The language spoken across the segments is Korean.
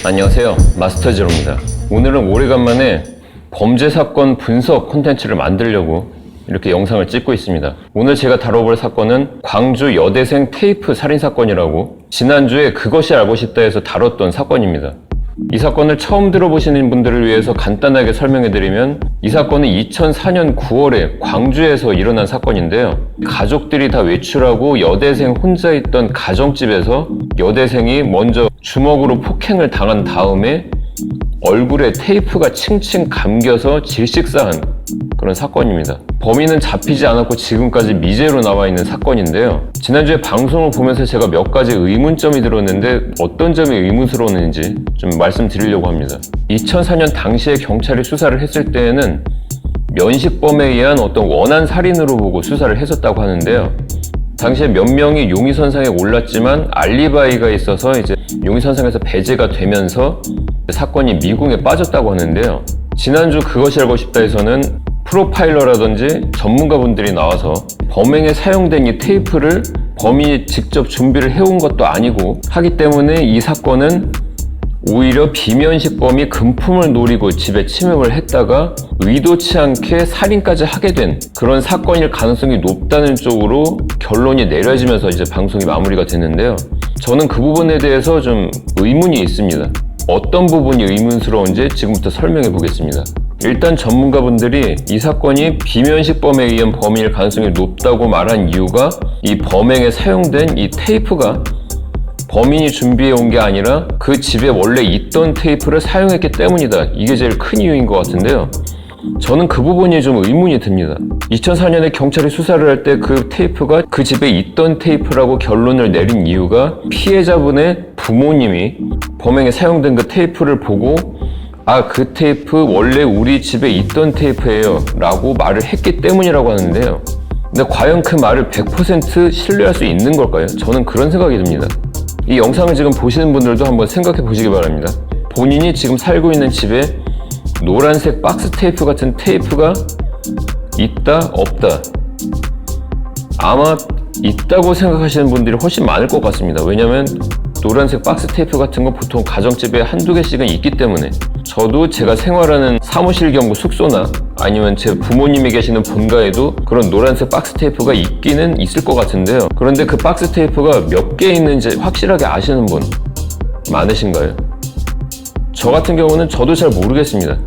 안녕하세요, 마스터제로입니다. 오늘은 오래간만에 범죄 사건 분석 콘텐츠를 만들려고 이렇게 영상을 찍고 있습니다. 오늘 제가 다뤄볼 사건은 광주 여대생 테이프 살인사건이라고 지난주에 그것이 알고 싶다에서 다뤘던 사건입니다. 이 사건을 처음 들어보시는 분들을 위해서 간단하게 설명해드리면, 이 사건은 2004년 9월에 광주에서 일어난 사건인데요. 가족들이 다 외출하고 여대생 혼자 있던 가정집에서 여대생이 먼저 주먹으로 폭행을 당한 다음에 얼굴에 테이프가 칭칭 감겨서 질식사한 그런 사건입니다. 범인은 잡히지 않았고 지금까지 미제로 나와 있는 사건인데요. 지난주에 방송을 보면서 제가 몇 가지 의문점이 들었는데 어떤 점이 의문스러웠는지 좀 말씀드리려고 합니다. 2004년 당시에 경찰이 수사를 했을 때에는 면식범에 의한 어떤 원한 살인으로 보고 수사를 했었다고 하는데요. 당시에 몇 명이 용의선상에 올랐지만 알리바이가 있어서 이제 용의선상에서 배제가 되면서 사건이 미궁에 빠졌다고 하는데요. 지난주 그것이 알고 싶다에서는 프로파일러라든지 전문가분들이 나와서 범행에 사용된 이 테이프를 범인이 직접 준비를 해온 것도 아니고 하기 때문에 이 사건은 오히려 비면식범이 금품을 노리고 집에 침입을 했다가 의도치 않게 살인까지 하게 된 그런 사건일 가능성이 높다는 쪽으로 결론이 내려지면서 이제 방송이 마무리가 됐는데요. 저는 그 부분에 대해서 좀 의문이 있습니다. 어떤 부분이 의문스러운지 지금부터 설명해 보겠습니다. 일단 전문가분들이 이 사건이 비면식범에 의한 범인일 가능성이 높다고 말한 이유가 이 범행에 사용된 이 테이프가 범인이 준비해 온 게 아니라 그 집에 원래 있던 테이프를 사용했기 때문이다. 이게 제일 큰 이유인 것 같은데요. 저는 그 부분이 좀 의문이 듭니다. 2004년에 경찰이 수사를 할 때 그 테이프가 그 집에 있던 테이프라고 결론을 내린 이유가 피해자분의 부모님이 범행에 사용된 그 테이프를 보고 그 테이프 원래 우리 집에 있던 테이프예요 라고 말을 했기 때문이라고 하는데요. 근데 과연 그 말을 100% 신뢰할 수 있는 걸까요? 저는 그런 생각이 듭니다. 이 영상을 지금 보시는 분들도 한번 생각해 보시기 바랍니다. 본인이 지금 살고 있는 집에 노란색 박스 테이프 같은 테이프가 있다, 없다? 아마 있다고 생각하시는 분들이 훨씬 많을 것 같습니다. 왜냐면 노란색 박스 테이프 같은 건 보통 가정집에 한두 개씩은 있기 때문에. 저도 제가 생활하는 사무실 경우 숙소나 아니면 제 부모님이 계시는 본가에도 그런 노란색 박스 테이프가 있기는 있을 것 같은데요. 그런데 그 박스 테이프가 몇 개 있는지 확실하게 아시는 분 많으신가요? 저 같은 경우는 저도 잘 모르겠습니다.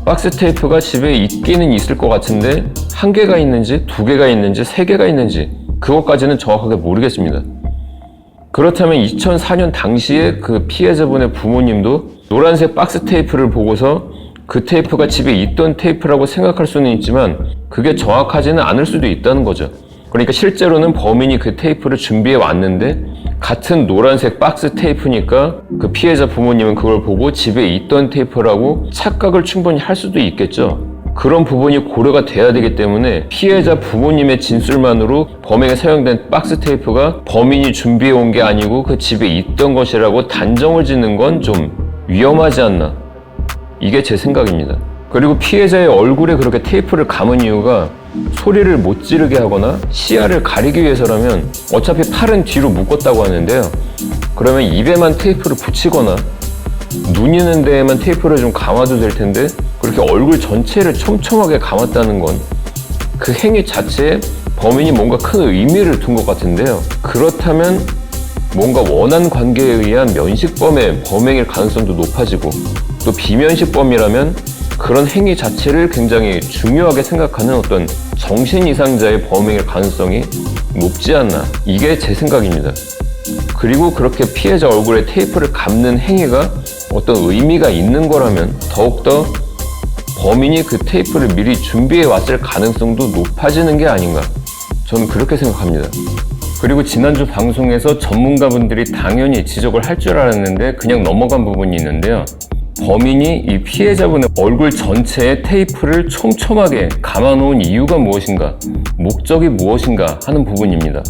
박스 테이프가 집에 있기는 있을 것 같은데 한 개가 있는지 두 개가 있는지 세 개가 있는지 그것까지는 정확하게 모르겠습니다. 그렇다면 2004년 당시에 그 피해자분의 부모님도 노란색 박스 테이프를 보고서 그 테이프가 집에 있던 테이프라고 생각할 수는 있지만 그게 정확하지는 않을 수도 있다는 거죠. 그러니까 실제로는 범인이 그 테이프를 준비해 왔는데 같은 노란색 박스 테이프니까 그 피해자 부모님은 그걸 보고 집에 있던 테이프라고 착각을 충분히 할 수도 있겠죠. 그런 부분이 고려가 돼야 되기 때문에 피해자 부모님의 진술만으로 범행에 사용된 박스 테이프가 범인이 준비해 온 게 아니고 그 집에 있던 것이라고 단정을 짓는 건 좀 위험하지 않나, 이게 제 생각입니다. 그리고 피해자의 얼굴에 그렇게 테이프를 감은 이유가 소리를 못 지르게 하거나 시야를 가리기 위해서라면 어차피 팔은 뒤로 묶었다고 하는데요. 그러면 입에만 테이프를 붙이거나 눈 있는 데에만 테이프를 좀 감아도 될 텐데 그렇게 얼굴 전체를 촘촘하게 감았다는 건 그 행위 자체에 범인이 뭔가 큰 의미를 둔 것 같은데요. 그렇다면 뭔가 원한 관계에 의한 면식범의 범행일 가능성도 높아지고, 또 비면식범이라면 그런 행위 자체를 굉장히 중요하게 생각하는 어떤 정신 이상자의 범행일 가능성이 높지 않나, 이게 제 생각입니다. 그리고 그렇게 피해자 얼굴에 테이프를 감는 행위가 어떤 의미가 있는 거라면 더욱더 범인이 그 테이프를 미리 준비해 왔을 가능성도 높아지는 게 아닌가, 저는 그렇게 생각합니다. 그리고 지난주 방송에서 전문가분들이 당연히 지적을 할 줄 알았는데 그냥 넘어간 부분이 있는데요. 범인이 이 피해자분의 얼굴 전체에 테이프를 촘촘하게 감아놓은 이유가 무엇인가, 목적이 무엇인가 하는 부분입니다.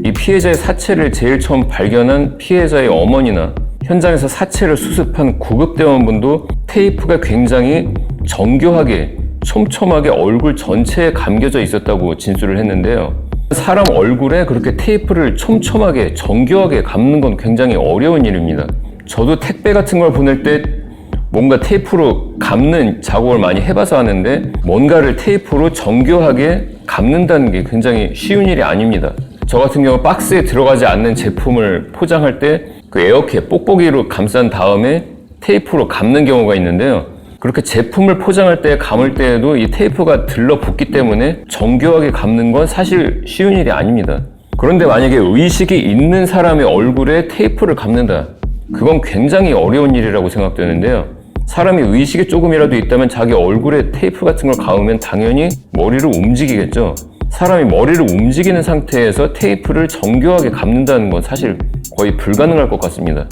이 피해자의 사체를 제일 처음 발견한 피해자의 어머니나 현장에서 사체를 수습한 구급대원분도 테이프가 굉장히 정교하게 촘촘하게 얼굴 전체에 감겨져 있었다고 진술을 했는데요. 사람 얼굴에 그렇게 테이프를 촘촘하게 정교하게 감는 건 굉장히 어려운 일입니다. 저도 택배 같은 걸 보낼 때 뭔가 테이프로 감는 작업을 많이 해봐서 하는데 뭔가를 테이프로 정교하게 감는다는 게 굉장히 쉬운 일이 아닙니다. 저 같은 경우 박스에 들어가지 않는 제품을 포장할 때 그 에어캡, 뽁뽁이로 감싼 다음에 테이프로 감는 경우가 있는데요. 그렇게 제품을 포장할 때 감을 때에도 이 테이프가 들러붙기 때문에 정교하게 감는 건 사실 쉬운 일이 아닙니다. 그런데 만약에 의식이 있는 사람의 얼굴에 테이프를 감는다. 그건 굉장히 어려운 일이라고 생각되는데요. 사람이 의식이 조금이라도 있다면 자기 얼굴에 테이프 같은 걸 감으면 당연히 머리를 움직이겠죠. 사람이 머리를 움직이는 상태에서 테이프를 정교하게 감는다는 건 사실 거의 불가능할 것 같습니다.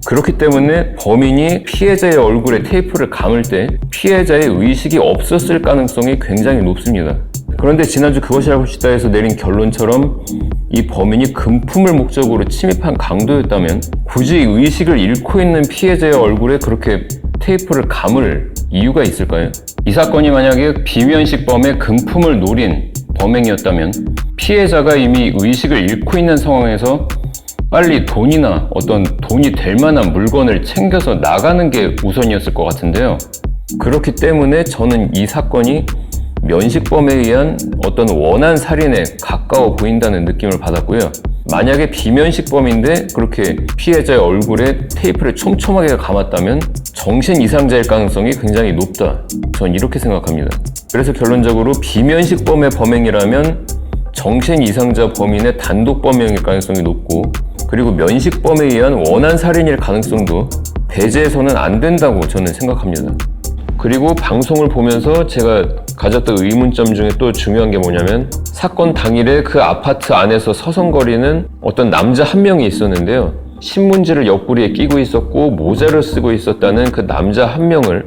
그렇기 때문에 범인이 피해자의 얼굴에 테이프를 감을 때 피해자의 의식이 없었을 가능성이 굉장히 높습니다. 그런데 지난주 그것이 알고 싶다에서 내린 결론처럼 이 범인이 금품을 목적으로 침입한 강도였다면 굳이 의식을 잃고 있는 피해자의 얼굴에 그렇게 테이프를 감을 이유가 있을까요? 이 사건이 만약에 비면식범의 금품을 노린 범행이었다면 피해자가 이미 의식을 잃고 있는 상황에서 빨리 돈이나 어떤 돈이 될 만한 물건을 챙겨서 나가는 게 우선이었을 것 같은데요. 그렇기 때문에 저는 이 사건이 면식범에 의한 어떤 원한 살인에 가까워 보인다는 느낌을 받았고요. 만약에 비면식범인데 그렇게 피해자의 얼굴에 테이프를 촘촘하게 감았다면 정신 이상자일 가능성이 굉장히 높다. 전 이렇게 생각합니다. 그래서 결론적으로 비면식범의 범행이라면 정신 이상자 범인의 단독 범행일 가능성이 높고, 그리고 면식범에 의한 원한 살인일 가능성도 배제해서는 안 된다고 저는 생각합니다. 그리고 방송을 보면서 제가 가졌던 의문점 중에 또 중요한 게 뭐냐면, 사건 당일에 그 아파트 안에서 서성거리는 어떤 남자 한 명이 있었는데요. 신문지를 옆구리에 끼고 있었고 모자를 쓰고 있었다는 그 남자 한 명을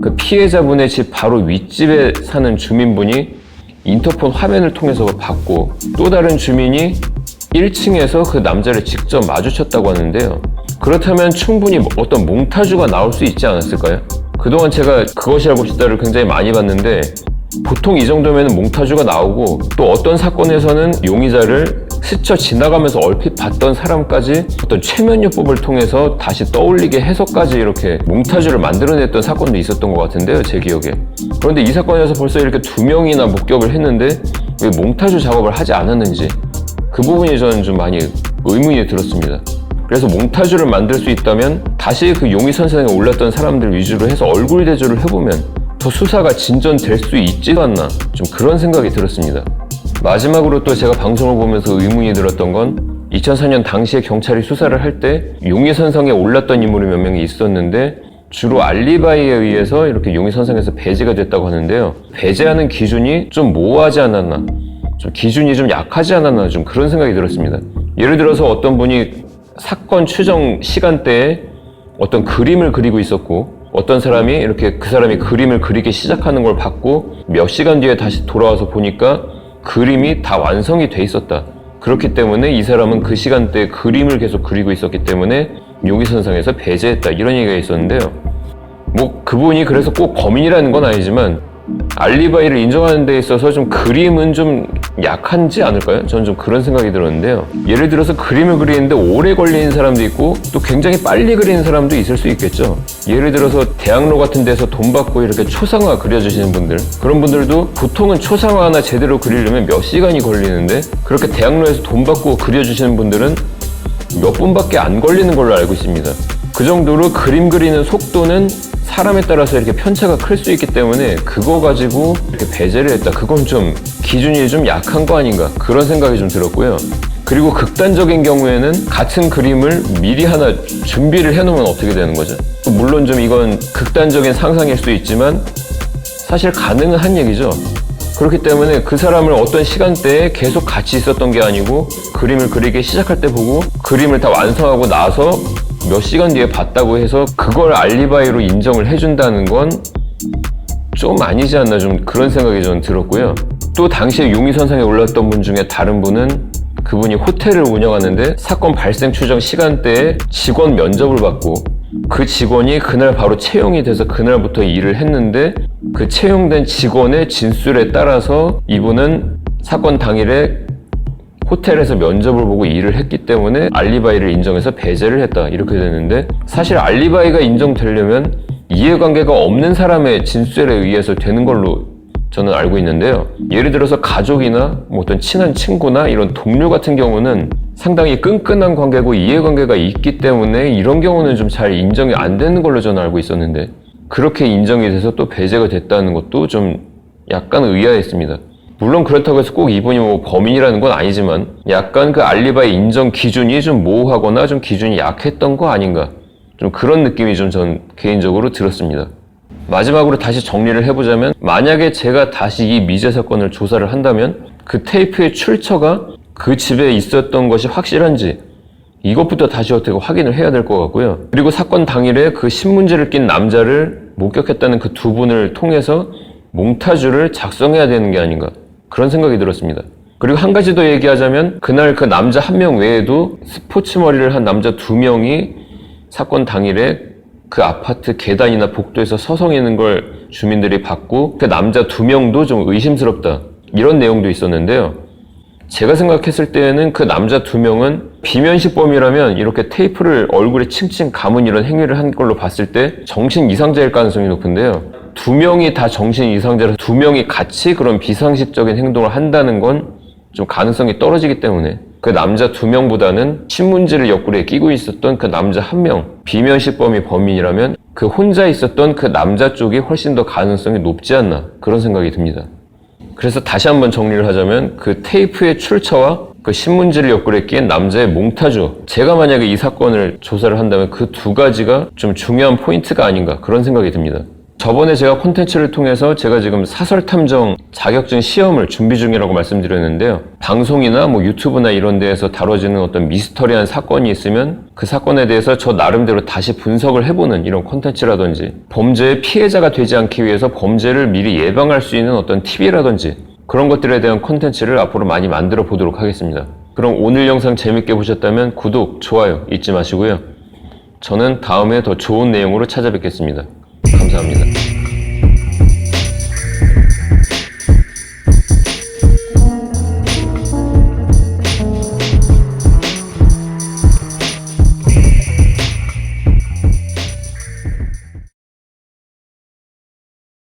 그 피해자분의 집 바로 윗집에 사는 주민분이 인터폰 화면을 통해서 봤고, 또 다른 주민이 1층에서 그 남자를 직접 마주쳤다고 하는데요. 그렇다면 충분히 어떤 몽타주가 나올 수 있지 않았을까요? 그동안 제가 그것이 알고 싶다를 굉장히 많이 봤는데 보통 이 정도면 몽타주가 나오고, 또 어떤 사건에서는 용의자를 스쳐 지나가면서 얼핏 봤던 사람까지 어떤 최면요법을 통해서 다시 떠올리게 해서까지 이렇게 몽타주를 만들어냈던 사건도 있었던 것 같은데요, 제 기억에. 그런데 이 사건에서 벌써 이렇게 2명이나 목격을 했는데 왜 몽타주 작업을 하지 않았는지, 그 부분이 저는 좀 많이 의문이 들었습니다. 그래서 몽타주를 만들 수 있다면 다시 그 용의선상에 올랐던 사람들 위주로 해서 얼굴 대조를 해보면 더 수사가 진전될 수 있지도 않나, 좀 그런 생각이 들었습니다. 마지막으로 또 제가 방송을 보면서 의문이 들었던 건 2004년 당시에 경찰이 수사를 할 때 용의선상에 올랐던 인물이 몇 명이 있었는데 주로 알리바이에 의해서 이렇게 용의선상에서 배제가 됐다고 하는데요. 배제하는 기준이 좀 모호하지 않았나, 좀 기준이 좀 약하지 않았나, 좀 그런 생각이 들었습니다. 예를 들어서 어떤 분이 사건 추정 시간대에 어떤 그림을 그리고 있었고, 어떤 사람이 이렇게 그 사람이 그림을 그리기 시작하는 걸 봤고 몇 시간 뒤에 다시 돌아와서 보니까 그림이 다 완성이 돼 있었다. 그렇기 때문에 이 사람은 그 시간대에 그림을 계속 그리고 있었기 때문에 용의선상에서 배제했다, 이런 얘기가 있었는데요. 뭐 그분이 그래서 꼭 범인이라는 건 아니지만 알리바이를 인정하는 데 있어서 좀 그림은 좀 약한지 않을까요? 저는 좀 그런 생각이 들었는데요. 예를 들어서 그림을 그리는데 오래 걸리는 사람도 있고 또 굉장히 빨리 그리는 사람도 있을 수 있겠죠. 예를 들어서 대학로 같은 데서 돈 받고 이렇게 초상화 그려주시는 분들, 그런 분들도 보통은 초상화 하나 제대로 그리려면 몇 시간이 걸리는데 그렇게 대학로에서 돈 받고 그려주시는 분들은 몇 분밖에 안 걸리는 걸로 알고 있습니다. 그 정도로 그림 그리는 속도는 사람에 따라서 이렇게 편차가 클 수 있기 때문에 그거 가지고 이렇게 배제를 했다, 그건 좀 기준이 좀 약한 거 아닌가, 그런 생각이 좀 들었고요. 그리고 극단적인 경우에는 같은 그림을 미리 하나 준비를 해놓으면 어떻게 되는 거죠? 물론 좀 이건 극단적인 상상일 수도 있지만 사실 가능은 한 얘기죠. 그렇기 때문에 그 사람을 어떤 시간대에 계속 같이 있었던 게 아니고 그림을 그리기 시작할 때 보고 그림을 다 완성하고 나서 몇 시간 뒤에 봤다고 해서 그걸 알리바이로 인정을 해준다는 건 좀 아니지 않나, 좀 그런 생각이 저는 들었고요. 또 당시에 용의선상에 올랐던 분 중에 다른 분은 그분이 호텔을 운영하는데 사건 발생 추정 시간대에 직원 면접을 받고 그 직원이 그날 바로 채용이 돼서 그날부터 일을 했는데 그 채용된 직원의 진술에 따라서 이분은 사건 당일에 호텔에서 면접을 보고 일을 했기 때문에 알리바이를 인정해서 배제를 했다 이렇게 되는데, 사실 알리바이가 인정되려면 이해관계가 없는 사람의 진술에 의해서 되는 걸로 저는 알고 있는데요. 예를 들어서 가족이나 뭐 어떤 친한 친구나 이런 동료 같은 경우는 상당히 끈끈한 관계고 이해관계가 있기 때문에 이런 경우는 좀 잘 인정이 안 되는 걸로 저는 알고 있었는데, 그렇게 인정이 돼서 또 배제가 됐다는 것도 좀 약간 의아했습니다. 물론 그렇다고 해서 꼭 이분이 뭐 범인이라는 건 아니지만 약간 그 알리바이 인정 기준이 좀 모호하거나 좀 기준이 약했던 거 아닌가, 좀 그런 느낌이 좀 전 개인적으로 들었습니다. 마지막으로 다시 정리를 해보자면, 만약에 제가 다시 이 미제 사건을 조사를 한다면 그 테이프의 출처가 그 집에 있었던 것이 확실한지 이것부터 다시 어떻게 확인을 해야 될 것 같고요. 그리고 사건 당일에 그 신문지를 낀 남자를 목격했다는 그 두 분을 통해서 몽타주를 작성해야 되는 게 아닌가, 그런 생각이 들었습니다. 그리고 한 가지 더 얘기하자면, 그날 그 남자 한 명 외에도 스포츠 머리를 한 남자 2명이 사건 당일에 그 아파트 계단이나 복도에서 서성이는 걸 주민들이 봤고, 그 남자 2명도 좀 의심스럽다 이런 내용도 있었는데요. 제가 생각했을 때에는 그 남자 2명은 비면식범이라면 이렇게 테이프를 얼굴에 칭칭 감은 이런 행위를 한 걸로 봤을 때 정신 이상자일 가능성이 높은데요. 2명이 다 정신 이상자라서 2명이 같이 그런 비상식적인 행동을 한다는 건 좀 가능성이 떨어지기 때문에 그 남자 2명보다는 신문지를 옆구리에 끼고 있었던 그 남자 1명, 비면식범이 범인이라면 그 혼자 있었던 그 남자 쪽이 훨씬 더 가능성이 높지 않나, 그런 생각이 듭니다. 그래서 다시 한번 정리를 하자면, 그 테이프의 출처와 그 신문지를 옆구리에 낀 남자의 몽타주, 제가 만약에 이 사건을 조사를 한다면 그 두 가지가 좀 중요한 포인트가 아닌가, 그런 생각이 듭니다. 저번에 제가 콘텐츠를 통해서 제가 지금 사설탐정 자격증 시험을 준비 중이라고 말씀드렸는데요. 방송이나 뭐 유튜브나 이런 데에서 다뤄지는 어떤 미스터리한 사건이 있으면 그 사건에 대해서 저 나름대로 다시 분석을 해보는 이런 콘텐츠라든지, 범죄의 피해자가 되지 않기 위해서 범죄를 미리 예방할 수 있는 어떤 팁이라든지 그런 것들에 대한 콘텐츠를 앞으로 많이 만들어 보도록 하겠습니다. 그럼 오늘 영상 재밌게 보셨다면 구독, 좋아요 잊지 마시고요. 저는 다음에 더 좋은 내용으로 찾아뵙겠습니다. 감사합니다.